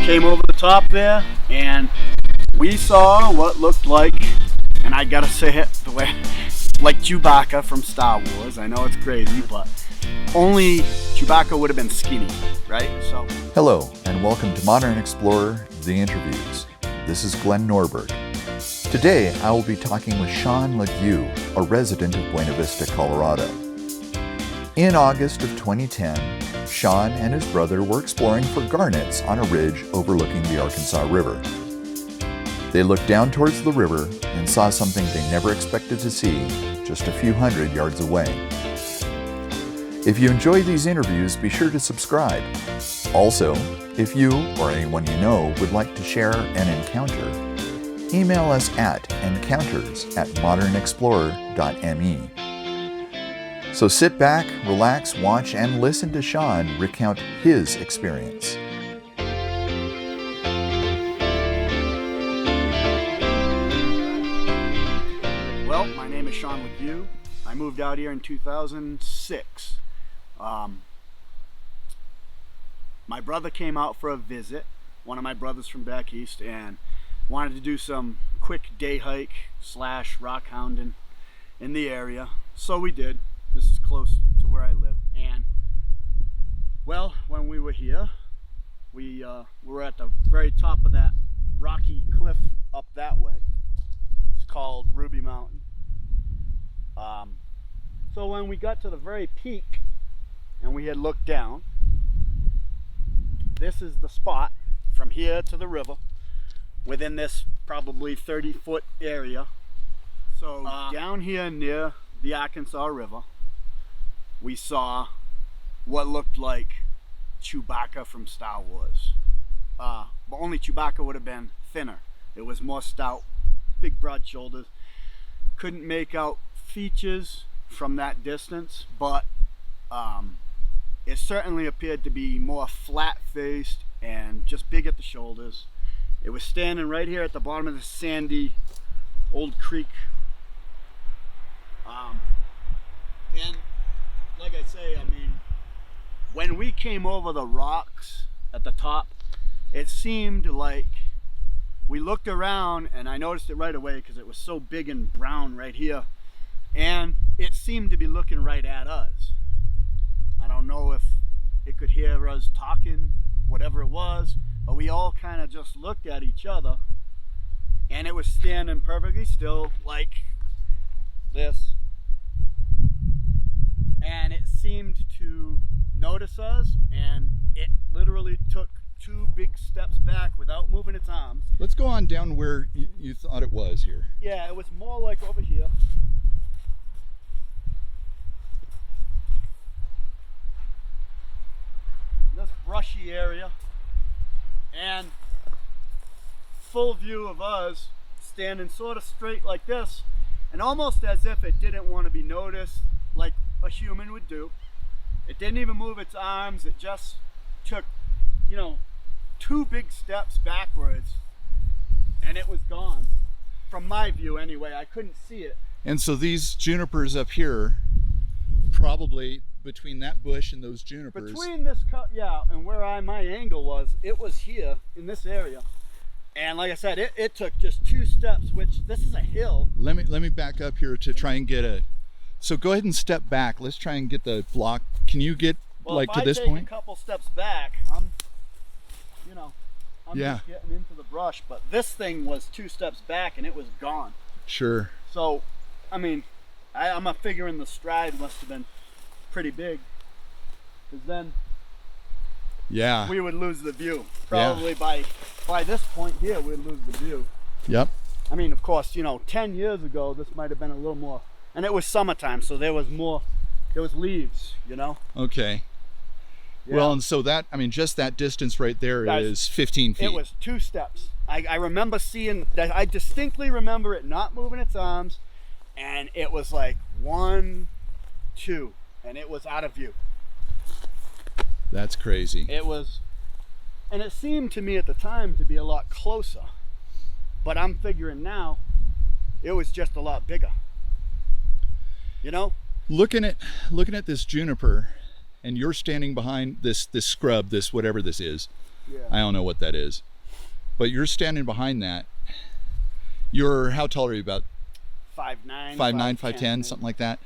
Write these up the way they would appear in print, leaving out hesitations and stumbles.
came over the top there, and we saw what looked like, and I gotta say it the way, like Chewbacca from Star Wars. I know it's crazy, but only Chewbacca would have been skinny, right? So. Hello, and welcome to Modern Explorer, The Interviews. This is Glenn Norberg. Today, I will be talking with Shawn LaGue, a resident of Buena Vista, Colorado. In August of 2010, Shawn and his brother were exploring for garnets on a ridge overlooking the Arkansas River. They looked down towards the river and saw something they never expected to see just a few hundred yards away. If you enjoy these interviews, be sure to subscribe. Also, if you or anyone you know would like to share an encounter, email us at encounters@modernexplorer.me. So sit back, relax, watch, and listen to Shawn recount his experience. Well, my name is Shawn LaGue. I moved out here in 2006. My brother came out for a visit, one of my brothers from back east, and wanted to do some quick day hike / rock hounding in the area. So we did. This is close to where I live. And well, when we were here, we were at the very top of that rocky cliff up that way. It's called Ruby Mountain. So when we got to the very peak and we had looked down, this is the spot from here to the river within this probably 30-foot area. So down here near the Arkansas River, we saw what looked like Chewbacca from Star Wars. But only Chewbacca would have been thinner. It was more stout, big broad shoulders. Couldn't make out features from that distance, but it certainly appeared to be more flat-faced and just big at the shoulders. It was standing right here at the bottom of the sandy old creek. And like I say, I mean, when we came over the rocks at the top, it seemed like we looked around, and I noticed it right away because it was so big and brown right here, and it seemed to be looking right at us. I don't know if it could hear us talking, whatever it was, but we all kind of just looked at each other, and it was standing perfectly still like this, and it seemed to notice us, and it literally took 2 big steps back without moving its arms. Let's go on down where you thought it was here. Yeah, it was more like over here. This brushy area, and full view of us standing sort of straight like this, and almost as if it didn't want to be noticed like a human would do. It didn't even move its arms. It just took, 2 big steps backwards, and it was gone. From my view anyway, I couldn't see it. And so these junipers up here, probably between that bush and those junipers. Between this cut, yeah, and where my angle was, it was here in this area. And like I said, it took just 2 steps, which this is a hill. Let me back up here to try and get a. So go ahead and step back. Let's try and get the block. Can you get to this point? If I take a couple steps back, I'm yeah, just getting into the brush. But this thing was 2 steps back and it was gone. Sure. So, I mean, I'm figuring the stride must have been pretty big, because then yeah, we would lose the view. Probably by this point here, we'd lose the view. Yep. I mean, of course, 10 years ago, this might have been a little more, and it was summertime, so there was leaves, Okay. Yeah. Well, and so that, just that distance right there is 15 feet. It was 2 steps. I remember seeing that. I distinctly remember it not moving its arms, and it was like 1, 2, and it was out of view. That's crazy. It was, and it seemed to me at the time to be a lot closer, but I'm figuring now it was just a lot bigger. Looking at this juniper, and you're standing behind this scrub, this whatever this is, Yeah. I don't know what that is. But you're standing behind that. You're, how tall are you? About 5'9", 5'10", something like that.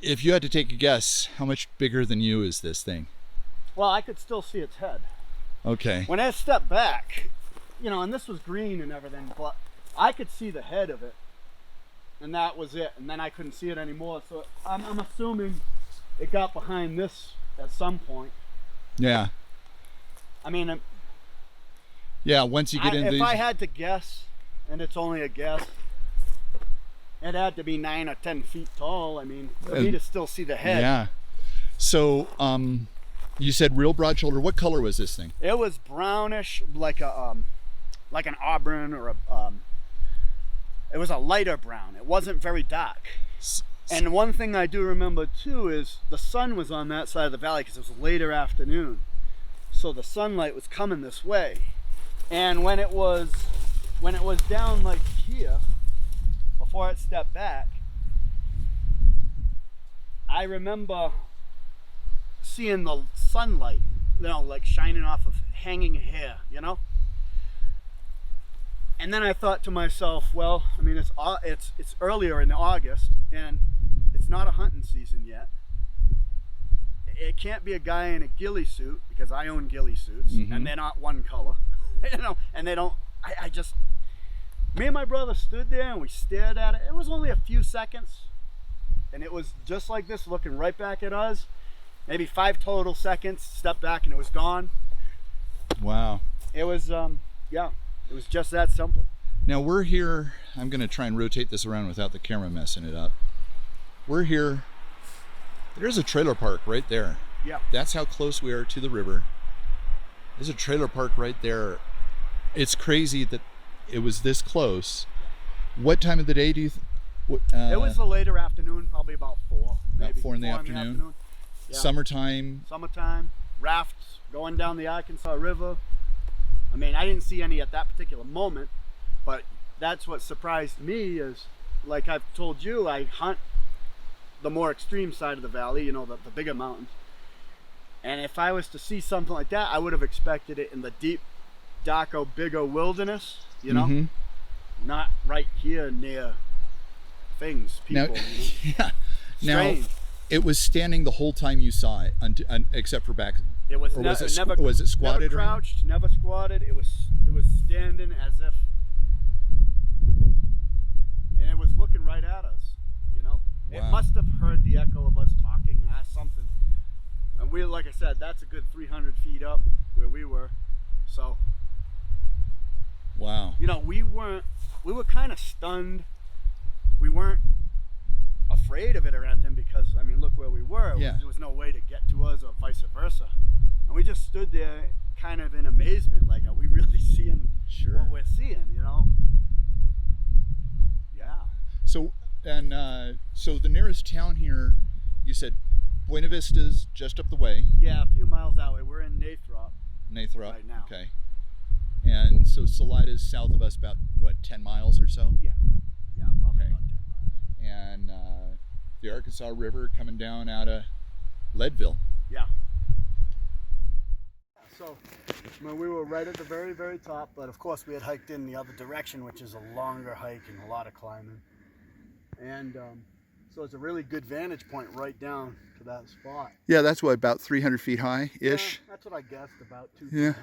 If you had to take a guess, how much bigger than you is this thing? Well, I could still see its head. Okay. When I stepped back, you know, and this was green and everything, but I could see the head of it, and that was it. And then I couldn't see it anymore. So I'm assuming it got behind this at some point. Yeah. I mean, yeah. Once you get into if these, I had to guess, and it's only a guess, it had to be 9 or 10 feet tall. I mean, for me to still see the head. Yeah. So, you said real broad shoulder. What color was this thing? It was brownish, like an auburn or a. It was a lighter brown. It wasn't very dark. And one thing I do remember too is the sun was on that side of the valley because it was later afternoon, so the sunlight was coming this way. And when it was down like here, before it stepped back, I remember seeing the sunlight, you know, like shining off of hanging hair, you know. And then I thought to myself, well, I mean, it's earlier in August, and it's not a hunting season yet. It can't be a guy in a ghillie suit, because I own ghillie suits, and they're not one color, you know. And they don't. I just, me and my brother stood there and we stared at it. It was only a few seconds, and it was just like this, looking right back at us. Maybe 5 total seconds. Stepped back and it was gone. Wow. It was, yeah. It was just that simple. Now we're here, I'm going to try and rotate this around without the camera messing it up. We're here, there's a trailer park right there. Yeah. That's how close we are to the river. There's a trailer park right there. It's crazy that it was this close. What time of the day do you it was the later afternoon, probably about 4. About 4 in the afternoon. Yeah. Summertime. Summertime, rafts going down the Arkansas River. I mean, I didn't see any at that particular moment, but that's what surprised me is, like I've told you, I hunt the more extreme side of the valley, you know, the bigger mountains. And if I was to see something like that, I would have expected it in the deep, darker, bigger wilderness, you know, not right here near things, people. Now, you know? yeah. Strange. Now, it was standing the whole time you saw it, except for back. It was, was it Never squatted? crouched, never squatted. It was standing as if, and it was looking right at us. You know, wow. It must have heard the echo of us talking, something. And we, like I said, that's a good 300 feet up where we were. So, wow. You know, we were kind of stunned. We weren't afraid of it or anything because, I mean, look where we were. Yeah. There was no way to get to us or vice versa. And we just stood there kind of in amazement, like, are we really seeing what we're seeing, you know? Yeah. So, and so the nearest town here, you said Buena Vista's just up the way. Yeah, a few miles that way. We're in Nathrop right now. Okay. And so Salaida's south of us about, what, 10 miles or so? Yeah. Yeah, probably about 10 miles. And the Arkansas River coming down out of Leadville. Yeah. So, I mean, we were right at the very, very top, but of course we had hiked in the other direction, which is a longer hike and a lot of climbing. And so it's a really good vantage point right down to that spot. Yeah, that's what, about 300 feet high-ish? Yeah, that's what I guessed, about 300.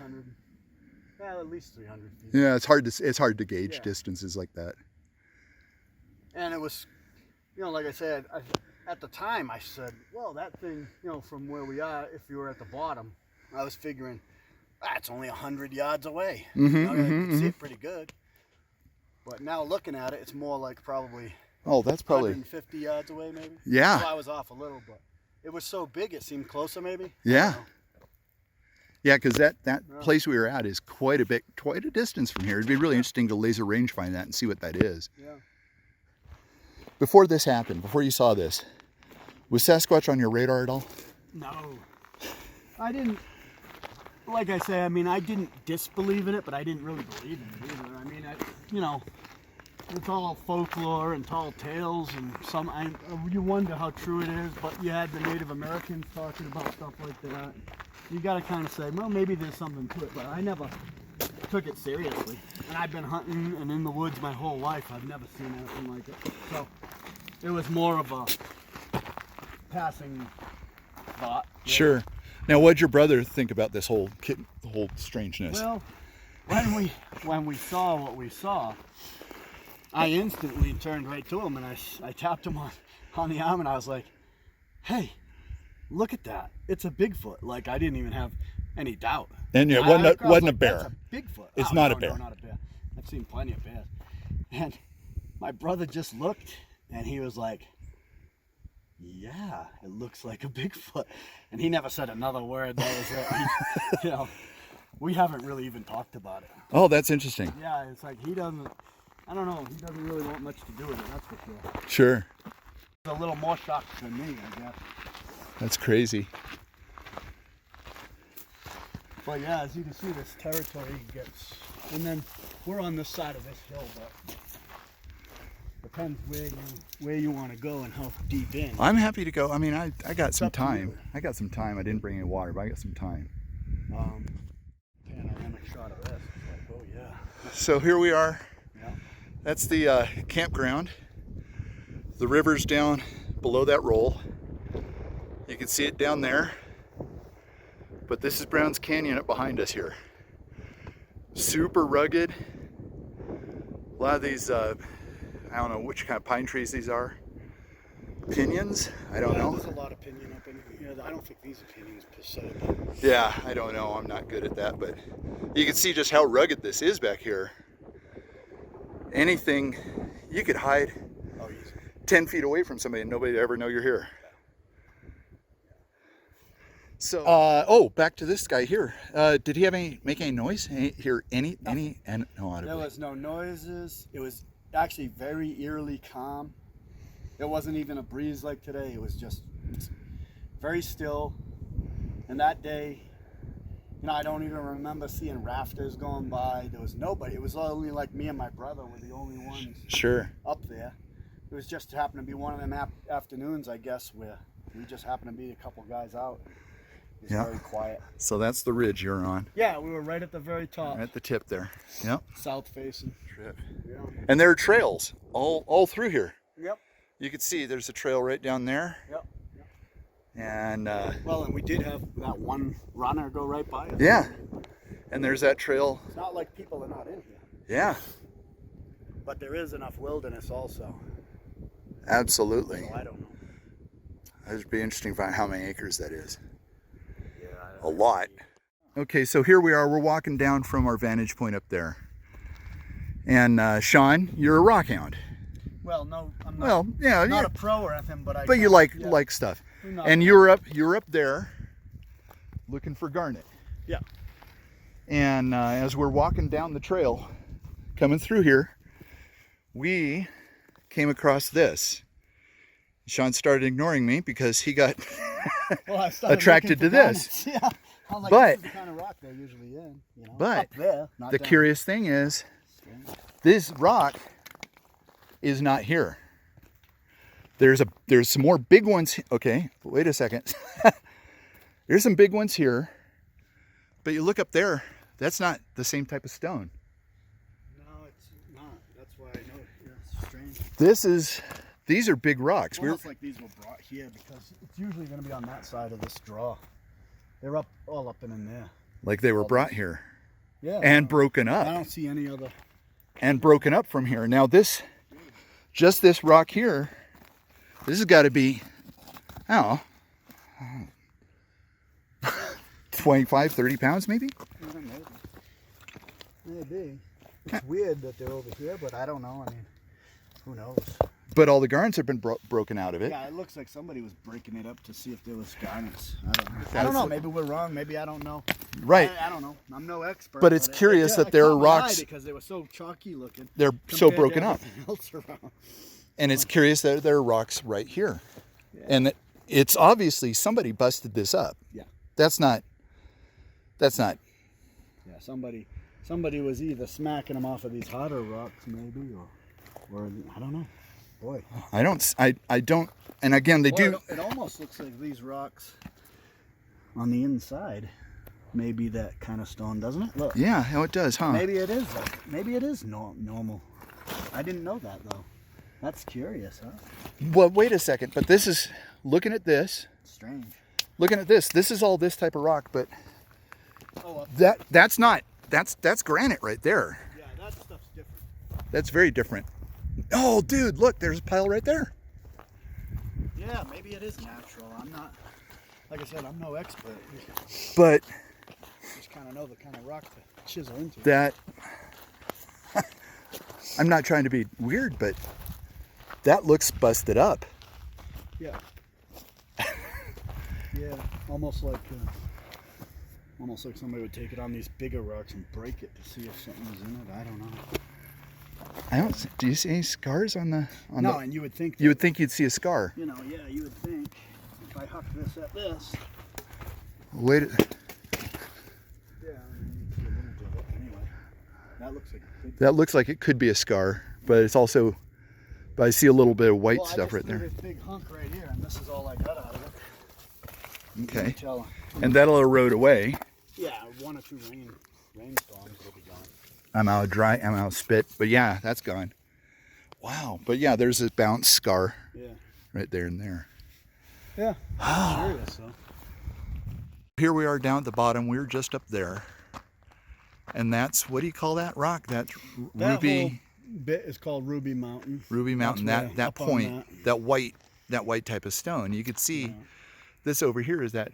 Yeah, at least 300 feet. Yeah, it's hard to gauge distances like that. And it was, you know, like I said, at the time I said, well, that thing, you know, from where we are, if you were at the bottom, I was figuring, it's only 100 yards away. You know, you can see it pretty good. But now looking at it, it's more like probably, that's probably 150 yards away, maybe. Yeah. So I was off a little, but it was so big it seemed closer, maybe. Yeah. Yeah, because that place we were at is quite a distance from here. It'd be really interesting to laser range find that and see what that is. Yeah. Before this happened, before you saw this, was Sasquatch on your radar at all? No. I didn't, like I say, I mean, I didn't disbelieve in it, but I didn't really believe in it either. I mean, you know, it's all folklore and tall tales, and you wonder how true it is, but you had the Native Americans talking about stuff like that. you gotta kind of say, well, maybe there's something to it, but I never took it seriously. And I've been hunting and in the woods my whole life. I've never seen anything like it. So it was more of a passing thought. Sure. Now, what'd your brother think about this whole strangeness? Well, when we saw what we saw, I instantly turned right to him and I tapped him on the arm and I was like, hey, look at that. It's a Bigfoot. Like, I didn't even have any doubt. And it wasn't a bear. That's a Bigfoot. It's not a bear. No, not a bear. I've seen plenty of bears. And my brother just looked and he was like, yeah, it looks like a Bigfoot. And he never said another word. That was it. You know, we haven't really even talked about it. Oh, that's interesting. Yeah, it's like he doesn't, I don't know, he doesn't really want much to do with it, that's for sure. Sure. He's a little more shocked than me, I guess. That's crazy. But yeah, as you can see, this territory gets, and then we're on this side of this hill, but depends where you want to go and how deep in. I'm happy to go. I mean, I got some time. I got some time. I didn't bring any water, but I got some time. Panoramic shot of this. It's like, oh yeah. So here we are. Yeah. That's the campground. The river's down below that roll. You can see it down there. But this is Brown's Canyon up behind us here. Super rugged. A lot of these, I don't know which kind of pine trees these are. Pinions? I don't know. There's a lot of pinion up in here. I don't think these are pinions per se. Yeah, I don't know. I'm not good at that, but you can see just how rugged this is back here. Anything, you could hide 10 feet away from somebody and nobody would ever know you're here. So, oh, back to this guy here. Did he have make any noise? Hear any? No, there was no noises. It was actually very eerily calm. It wasn't even a breeze like today. It was just very still. And that day, you know, I don't even remember seeing rafters going by. There was nobody. It was only like me and my brother were the only ones up there. It was just happened to be one of them afternoons, I guess, where we just happened to be a couple guys out. It was very quiet. So that's the ridge you're on. Yeah, we were right at the very top. Right at the tip there. Yep. South facing. Trip. Yeah. And there are trails all through here. Yep. You can see there's a trail right down there. Yep. And well, and we did have that one runner go right by us. Yeah. And there's that trail. It's not like people are not in here. Yeah. But there is enough wilderness also. Absolutely. So I don't know. It'd be interesting to find how many acres that is. Yeah. A lot. Okay, so here we are. We're walking down from our vantage point up there. And Shawn, you're a rock hound. Well, no, I'm not. Well, yeah, not a pro or anything, but you like stuff. And you're up there looking for garnet. Yeah. And as we're walking down the trail, coming through here, we came across this. Shawn started ignoring me because he got attracted to this. Yeah. I was like, but this is the kind of rock they're usually in. You know? But up there, not the down. curious thing is, this rock is not here. There's some more big ones. Okay, wait a second. There's some big ones here, but you look up there, that's not the same type of stone. No, it's not. That's why I know it's strange. These are big rocks. Almost like these were brought here because it's usually going to be on that side of this draw. They're all up and in there. Like they were brought here. Yeah. And broken up. I don't see any other. And broken up from here. Now this rock here, this has got to be, I don't know, 25, 30 pounds maybe? Maybe. It's weird that they're over here, but I don't know. I mean, who knows? But all the garnets have been broken out of it. Yeah, it looks like somebody was breaking it up to see if there was garnets. I don't know. Maybe we're wrong. Maybe I don't know. Right. I don't know. I'm no expert. But it's curious that there are rocks. Because they were so chalky looking. They're so broken up. Else around. And it's curious that there are rocks right here. Yeah. And it's obviously somebody busted this up. Yeah. That's not. Yeah, somebody was either smacking them off of these harder rocks maybe or I don't know. Boy. I don't, and again, they do. It almost looks like these rocks on the inside. Maybe that kind of stone, doesn't it? Look. Yeah, how it does, huh? Maybe it is. Maybe it is normal. I didn't know that though. That's curious, huh? Well, wait a second. But this is, looking at this. Strange. Looking at this. This is all this type of rock, but Oh, that's not. That's granite right there. yeah, that stuff's different. That's very different. Oh, dude, look, there's a pile right there. Yeah, maybe it is natural. I'm not, like I said, I'm no expert. But Just kind of know the kind of rock to chisel into. that, I'm not trying to be weird, but that looks busted up. Yeah. Yeah, almost like somebody would take it on these bigger rocks and break it to see if something's in it. I don't know. I don't. Do you see any scars on the? No, and you would think. You would think you'd see a scar. You know, yeah, you would think if I huck this at this. Wait. Yeah, I mean, you see a little bit of it. Anyway, that looks like a big. That looks like it could be a scar, but it's also. But I see a little bit of white stuff right there. This big hunk right here, and this is all I got out of it. Okay. Tell. And that'll erode away. Yeah, 1 or 2 rainstorms will be gone. I'm out of I'm out of spit, but yeah, that's gone. Wow, but yeah, there's a bounce scar. Yeah. Right there and there. Yeah. I'm curious though. Here we are down at the bottom. We're just up there, and that's, what do you call that rock? That ruby. Whole bit is called Ruby Mountain. Ruby Mountain. That's That point, that white type of stone. You could see this over here is that.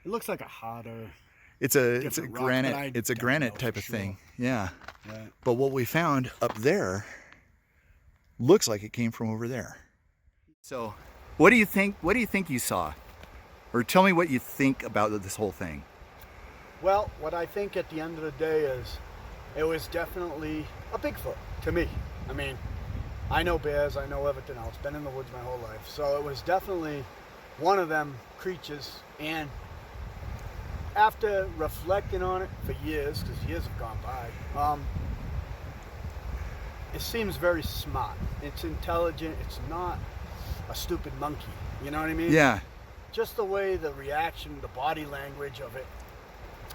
It looks like a hotter. It's a rock, granite. It's a granite type of thing. Yeah. Right. But what we found up there looks like it came from over there. So, what do you think? What do you think you saw? Or tell me what you think about this whole thing. Well, what I think at the end of the day is it was definitely a Bigfoot to me. I mean, I know bears, I know everything else. Been in the woods my whole life. So it was definitely one of them creatures. And after reflecting on it for years, because years have gone by, it seems very smart. It's intelligent. It's not a stupid monkey. You know what I mean? Yeah. Just the way the reaction, the body language of it,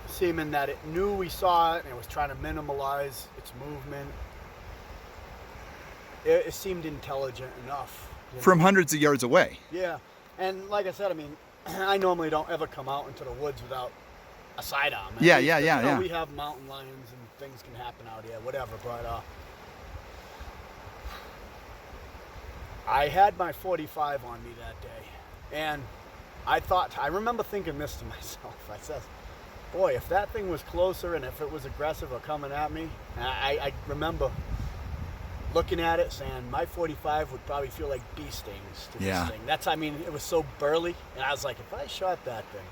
seeming that it knew we saw it and it was trying to minimize its movement. It seemed intelligent enough. From hundreds of yards away. Yeah. And like I said, I mean, I normally don't ever come out into the woods without a sidearm. Yeah. We have mountain lions and things can happen out here, whatever. But I had my 45 on me that day, and I remember thinking this to myself. I said, boy, if that thing was closer and if it was aggressive or coming at me, I remember looking at it saying my 45 would probably feel like bee stings to this thing. I mean, it was so burly, and I was like, if I shot that thing,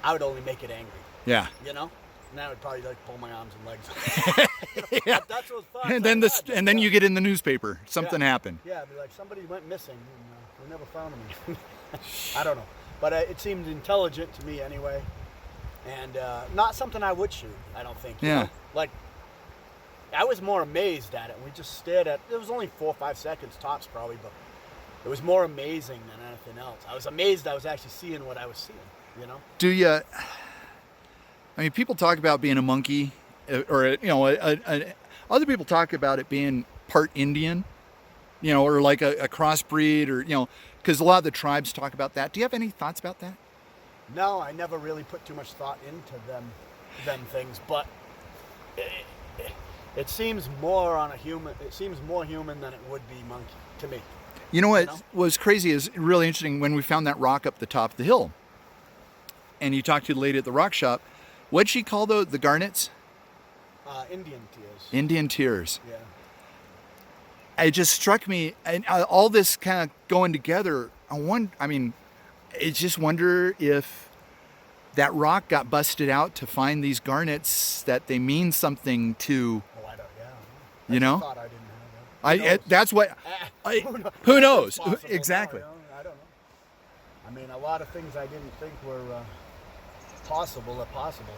I would only make it angry. Yeah. You know? And I would probably like pull my arms and legs. Yeah. That's what thoughts And then then you get in the newspaper. Something happened. Yeah, it'd be like somebody went missing and we never found him. I don't know. But it seemed intelligent to me anyway. And not something I would shoot, I don't think. You know? Like, I was more amazed at it. We just stared at it. It was only 4 or 5 seconds tops probably, but it was more amazing than anything else. I was amazed I was actually seeing what I was seeing, you know? Do you, I mean, people talk about being a monkey, or, you know, other people talk about it being part Indian, you know, or like a crossbreed, or, you know, because a lot of the tribes talk about that. Do you have any thoughts about that? No, I never really put too much thought into them things, but it seems more on a human. It seems more human than it would be monkey to me. You know what was crazy is really interesting when we found that rock up the top of the hill, and you talked to the lady at the rock shop. What'd she call the garnets? Indian tears. Indian tears. Yeah. It just struck me, and all this kind of going together. I just wonder if that rock got busted out to find these garnets, that they mean something to. Oh, I don't. Yeah. You know. I thought I didn't have that. That's what. Who knows? Exactly. No, I don't know. I mean, a lot of things I didn't think were possible are possible.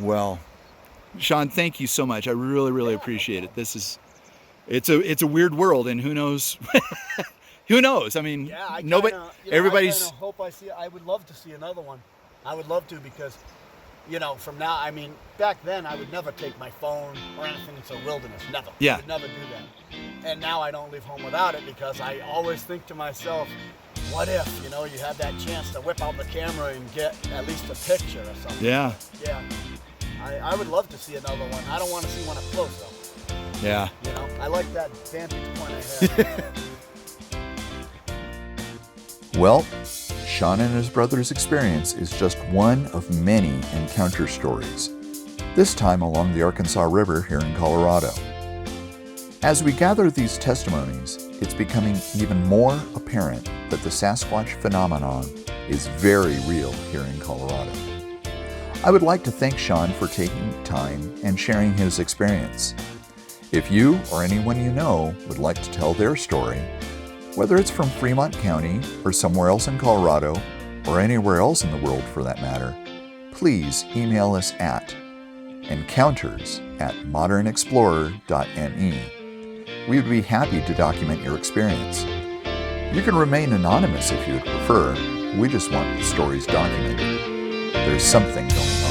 Well, Shawn, thank you so much. I really appreciate it. It's a weird world, and who knows who knows? I mean, Yeah, nobody, everybody's. I hope I see. I would love to see another one. I would love to because, from now. I mean, back then I would never take my phone or anything into the wilderness. Never. Yeah. I would never do that. And now I don't leave home without it because I always think to myself, what if you had that chance to whip out the camera and get at least a picture or something. Yeah. Yeah. I would love to see another one. I don't want to see one up close though. Yeah. I like that vantage point I had. Well, Shawn and his brother's experience is just one of many encounter stories, this time along the Arkansas River here in Colorado. As we gather these testimonies, it's becoming even more apparent that the Sasquatch phenomenon is very real here in Colorado. I would like to thank Shawn for taking time and sharing his experience. If you or anyone you know would like to tell their story, whether it's from Fremont County or somewhere else in Colorado, or anywhere else in the world for that matter, please email us at encounters@modernexplorer.me. We would be happy to document your experience. You can remain anonymous if you would prefer. We just want the stories documented. There's something going on.